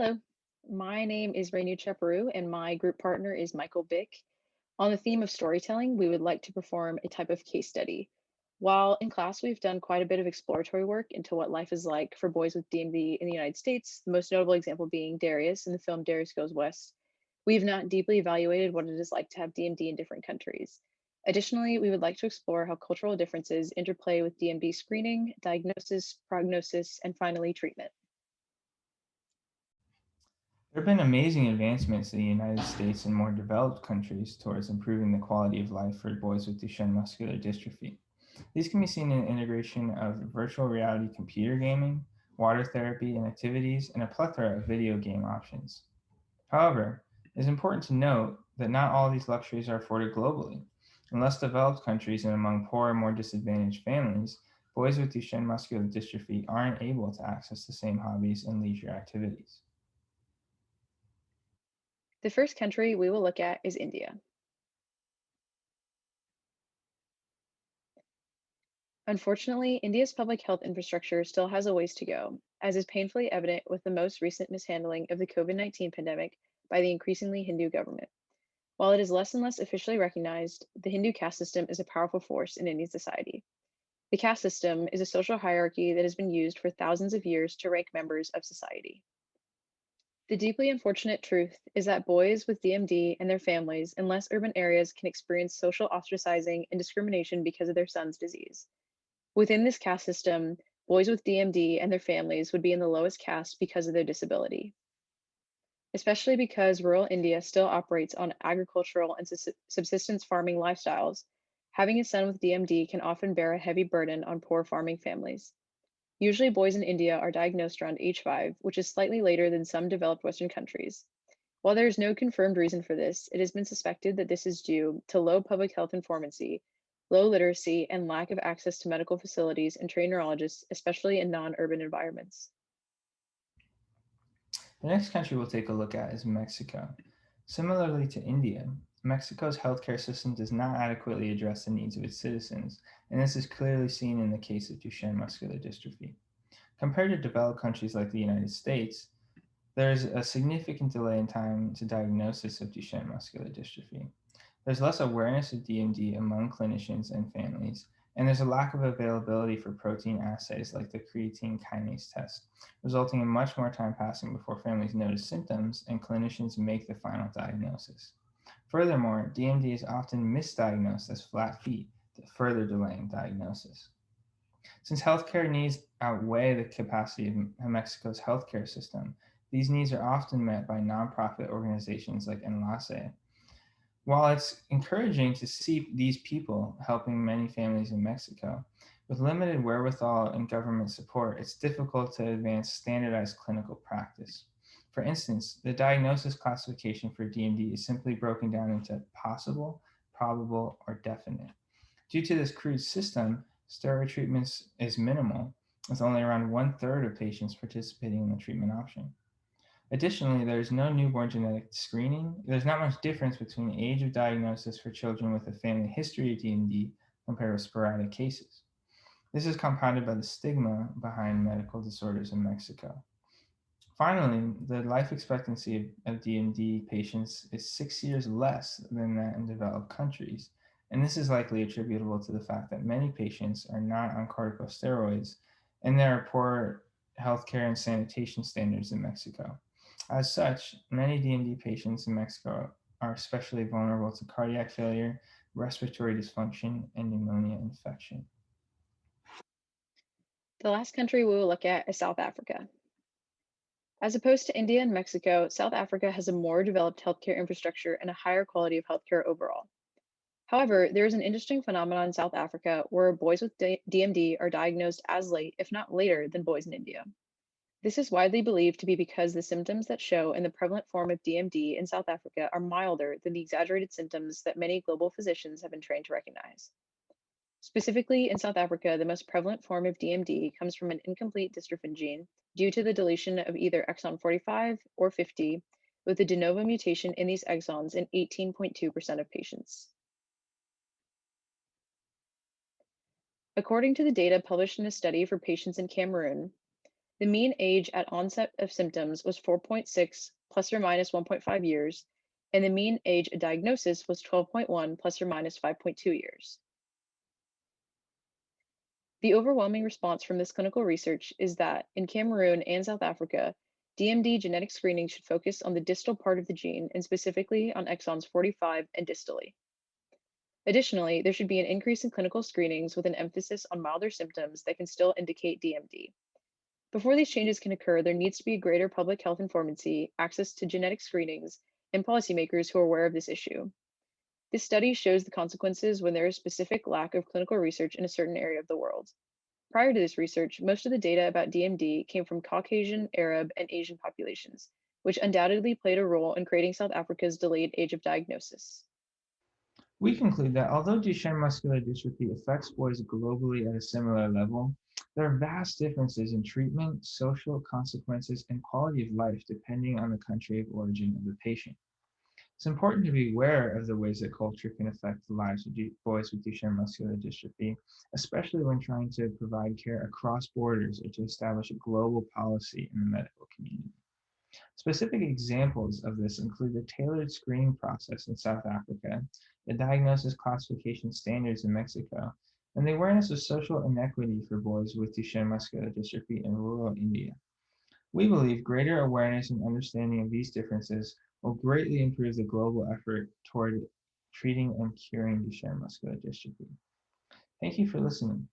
Hello, my name is Rainu Chaparoo, and my group partner is Michael Bick. On the theme of storytelling, we would like to perform a type of case study. While in class, we've done quite a bit of exploratory work into what life is like for boys with DMD in the United States, the most notable example being Darius in the film Darius Goes West. We've not deeply evaluated what it is like to have DMD in different countries. Additionally, we would like to explore how cultural differences interplay with DMD screening, diagnosis, prognosis, and finally treatment. There have been amazing advancements in the United States and more developed countries towards improving the quality of life for boys with Duchenne muscular dystrophy. These can be seen in the integration of virtual reality computer gaming, water therapy and activities, and a plethora of video game options. However, it is important to note that not all these luxuries are afforded globally. In less developed countries and among poor and more disadvantaged families, boys with Duchenne muscular dystrophy aren't able to access the same hobbies and leisure activities. The first country we will look at is India. Unfortunately, India's public health infrastructure still has a ways to go, as is painfully evident with the most recent mishandling of the COVID-19 pandemic by the increasingly Hindu government. While it is less and less officially recognized, the Hindu caste system is a powerful force in Indian society. The caste system is a social hierarchy that has been used for thousands of years to rank members of society. The deeply unfortunate truth is that boys with DMD and their families in less urban areas can experience social ostracizing and discrimination because of their son's disease. Within this caste system, boys with DMD and their families would be in the lowest caste because of their disability, especially because rural India still operates on agricultural and subsistence farming lifestyles. Having a son with DMD can often bear a heavy burden on poor farming families. Usually, boys in India are diagnosed around age 5, which is slightly later than some developed Western countries. While there is no confirmed reason for this, it has been suspected that this is due to low public health informancy, low literacy, and lack of access to medical facilities and trained neurologists, especially in non urban environments. The next country we'll take a look at is Mexico. Similarly to India, Mexico's healthcare system does not adequately address the needs of its citizens, and this is clearly seen in the case of Duchenne muscular dystrophy. Compared to developed countries like the United States, there is a significant delay in time to diagnosis of Duchenne muscular dystrophy. There's less awareness of DMD among clinicians and families, and there's a lack of availability for protein assays like the creatine kinase test, resulting in much more time passing before families notice symptoms and clinicians make the final diagnosis. Furthermore, DMD is often misdiagnosed as flat feet, further delaying diagnosis. Since healthcare needs outweigh the capacity of Mexico's healthcare system, these needs are often met by nonprofit organizations like Enlace. While it's encouraging to see these people helping many families in Mexico, with limited wherewithal and government support, it's difficult to advance standardized clinical practice. For instance, the diagnosis classification for DMD is simply broken down into possible, probable, or definite. Due to this crude system, steroid treatments is minimal, with only around one third of patients participating in the treatment option. Additionally, there's no newborn genetic screening. There's not much difference between the age of diagnosis for children with a family history of DMD compared with sporadic cases. This is compounded by the stigma behind medical disorders in Mexico. Finally, the life expectancy of DMD patients is 6 years less than that in developed countries, and this is likely attributable to the fact that many patients are not on corticosteroids and there are poor healthcare and sanitation standards in Mexico. As such, many DMD patients in Mexico are especially vulnerable to cardiac failure, respiratory dysfunction, and pneumonia infection. The last country we will look at is South Africa. As opposed to India and Mexico, South Africa has a more developed healthcare infrastructure and a higher quality of healthcare overall. However, there is an interesting phenomenon in South Africa where boys with DMD are diagnosed as late, if not later, than boys in India. This is widely believed to be because the symptoms that show in the prevalent form of DMD in South Africa are milder than the exaggerated symptoms that many global physicians have been trained to recognize. Specifically, in South Africa, the most prevalent form of DMD comes from an incomplete dystrophin gene due to the deletion of either exon 45 or 50, with a de novo mutation in these exons in 18.2% of patients. According to the data published in a study for patients in Cameroon, The mean age at onset of symptoms was 4.6 plus or minus 1.5 years, and the mean age at diagnosis was 12.1 plus or minus 5.2 years. The overwhelming response from this clinical research is that in Cameroon and South Africa, DMD genetic screening should focus on the distal part of the gene and specifically on exons 45 and distally. Additionally, there should be an increase in clinical screenings with an emphasis on milder symptoms that can still indicate DMD. Before these changes can occur, there needs to be greater public health informancy, access to genetic screenings, and policymakers who are aware of this issue. This study shows the consequences when there is specific lack of clinical research in a certain area of the world. Prior to this research, most of the data about DMD came from Caucasian, Arab, and Asian populations, which undoubtedly played a role in creating South Africa's delayed age of diagnosis. We conclude that although Duchenne muscular dystrophy affects boys globally at a similar level, there are vast differences in treatment, social consequences, and quality of life depending on the country of origin of the patient. It's important to be aware of the ways that culture can affect the lives of boys with Duchenne muscular dystrophy, especially when trying to provide care across borders or to establish a global policy in the medical community. Specific examples of this include the tailored screening process in South Africa, the diagnosis classification standards in Mexico, and the awareness of social inequity for boys with Duchenne muscular dystrophy in rural India. We believe greater awareness and understanding of these differences will greatly improve the global effort toward treating and curing Duchenne muscular dystrophy. Thank you for listening.